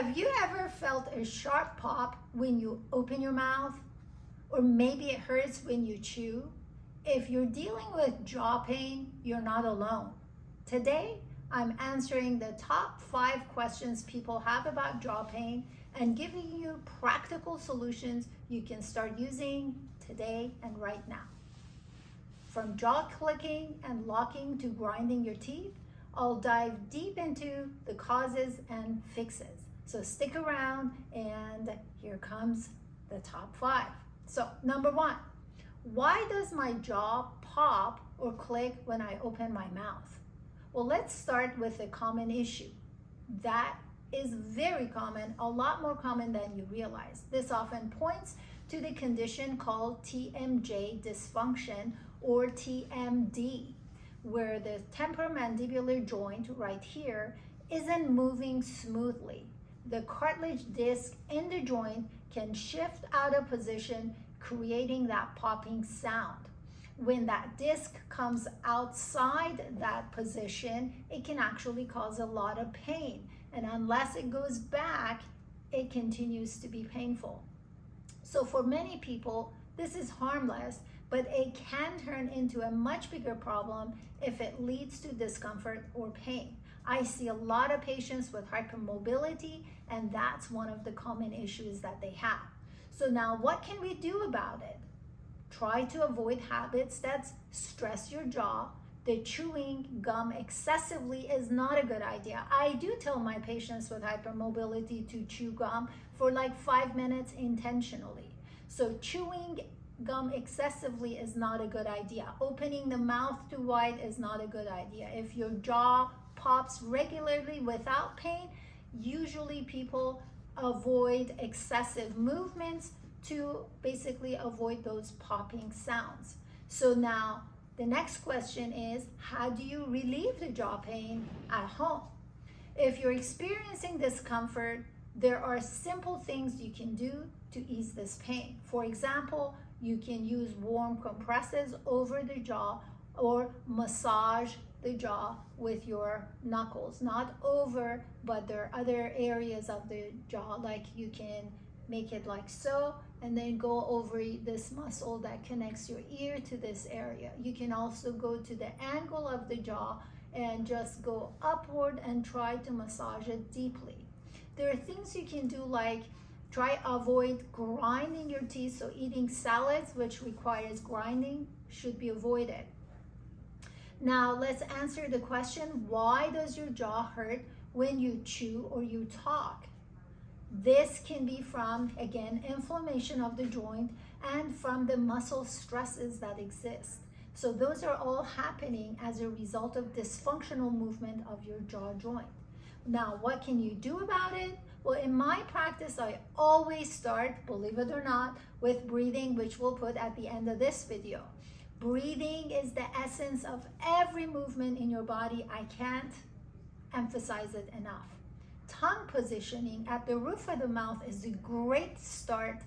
Have you ever felt a sharp pop when you open your mouth? Or maybe it hurts when you chew? If you're dealing with jaw pain, you're not alone. Today, I'm answering the top 5 questions people have about jaw pain and giving you practical solutions you can start using today and right now. From jaw clicking and locking to grinding your teeth, I'll dive deep into the causes and fixes. So stick around, and here comes the top 5. So number 1, why does my jaw pop or click when I open my mouth? Well, let's start with a common issue. That is very common, a lot more common than you realize. This often points to the condition called TMJ dysfunction or TMD, where the temporomandibular joint right here isn't moving smoothly. The cartilage disc in the joint can shift out of position, creating that popping sound. When that disc comes outside that position, it can actually cause a lot of pain. And unless it goes back, it continues to be painful. So for many people, this is harmless, but it can turn into a much bigger problem if it leads to discomfort or pain. I see a lot of patients with hypermobility, and that's one of the common issues that they have. So now what can we do about it? Try to avoid habits that stress your jaw. The chewing gum excessively is not a good idea. I do tell my patients with hypermobility to chew gum for like 5 minutes intentionally. So chewing gum excessively is not a good idea. Opening the mouth too wide is not a good idea. If your jaw pops regularly without pain, usually people avoid excessive movements to basically avoid those popping sounds. So now the next question is, how do you relieve the jaw pain at home? If you're experiencing discomfort, there are simple things you can do to ease this pain. For example, you can use warm compresses over the jaw or massage the jaw with your knuckles. Not over, but there are other areas of the jaw, like you can make it like so, and then go over this muscle that connects your ear to this area. You can also go to the angle of the jaw and just go upward and try to massage it deeply. There are things you can do, like try avoid grinding your teeth. So eating salads, which requires grinding, should be avoided. Now let's answer the question, why does your jaw hurt when you chew or you talk? This can be from, again, inflammation of the joint and from the muscle stresses that exist. So those are all happening as a result of dysfunctional movement of your jaw joint. Now, what can you do about it? Well, in my practice, I always start, believe it or not, with breathing, which we'll put at the end of this video. Breathing is the essence of every movement in your body. I can't emphasize it enough. Tongue positioning at the roof of the mouth is a great start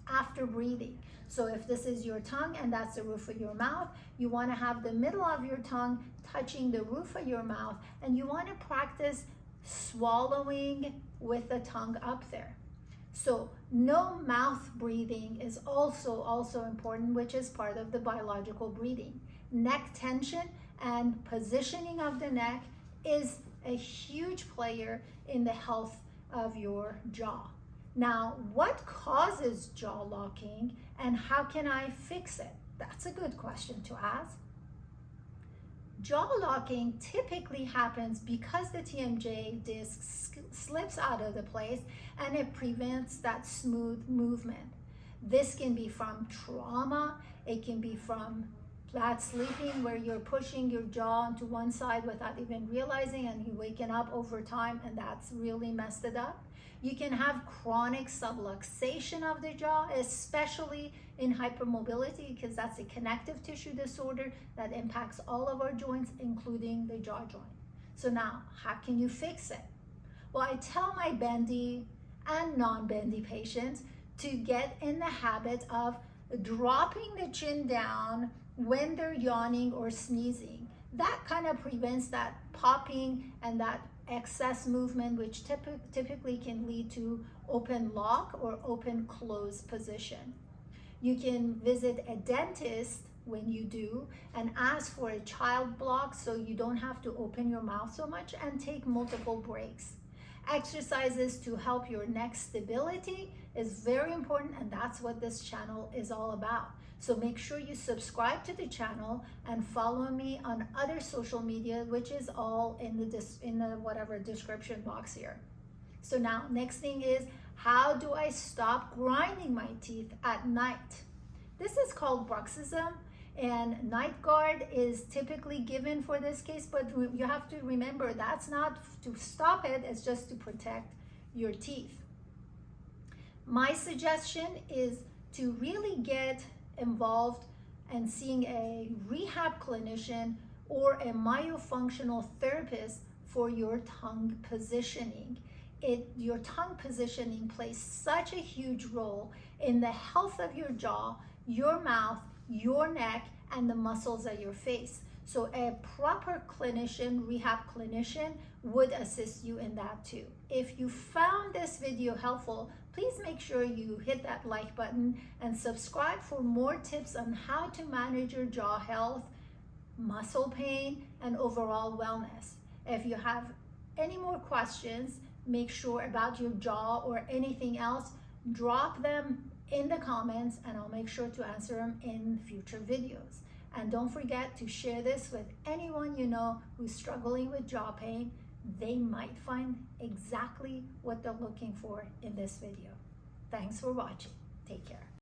after breathing. So if this is your tongue and that's the roof of your mouth, you want to have the middle of your tongue touching the roof of your mouth, and you want to practice swallowing with the tongue up there. So no mouth breathing is also important, which is part of the biological breathing. Neck tension and positioning of the neck is a huge player in the health of your jaw. Now, what causes jaw locking and how can I fix it? That's a good question to ask. Jaw locking typically happens because the TMJ disc slips out of the place and it prevents that smooth movement. This can be from trauma, it can be from flat sleeping, where you're pushing your jaw onto one side without even realizing, and you're waking up over time, and that's really messed it up. You can have chronic subluxation of the jaw, especially in hypermobility, because that's a connective tissue disorder that impacts all of our joints, including the jaw joint. So now, how can you fix it? Well, I tell my bendy and non-bendy patients to get in the habit of dropping the chin down when they're yawning or sneezing. That kind of prevents that popping and that excess movement, which typically can lead to open lock or open close position. You can visit a dentist when you do and ask for a child block so you don't have to open your mouth so much, and take multiple breaks. Exercises to help your neck stability is very important, and that's what this channel is all about. So make sure you subscribe to the channel and follow me on other social media, which is all in the whatever description box here. So now, next thing is, how do I stop grinding my teeth at night? This is called bruxism, and night guard is typically given for this case, but you have to remember that's not to stop it, it's just to protect your teeth. My suggestion is to really get involved and seeing a rehab clinician or a myofunctional therapist for your tongue positioning. Your tongue positioning plays such a huge role in the health of your jaw, your mouth, your neck, and the muscles of your face. So a proper clinician, rehab clinician, would assist you in that too. If you found this video helpful, please make sure you hit that like button and subscribe for more tips on how to manage your jaw health, muscle pain, and overall wellness. If you have any more questions, make sure about your jaw or anything else, drop them in the comments and I'll make sure to answer them in future videos. And don't forget to share this with anyone you know who's struggling with jaw pain. They might find exactly what they're looking for in this video. Thanks for watching. Take care.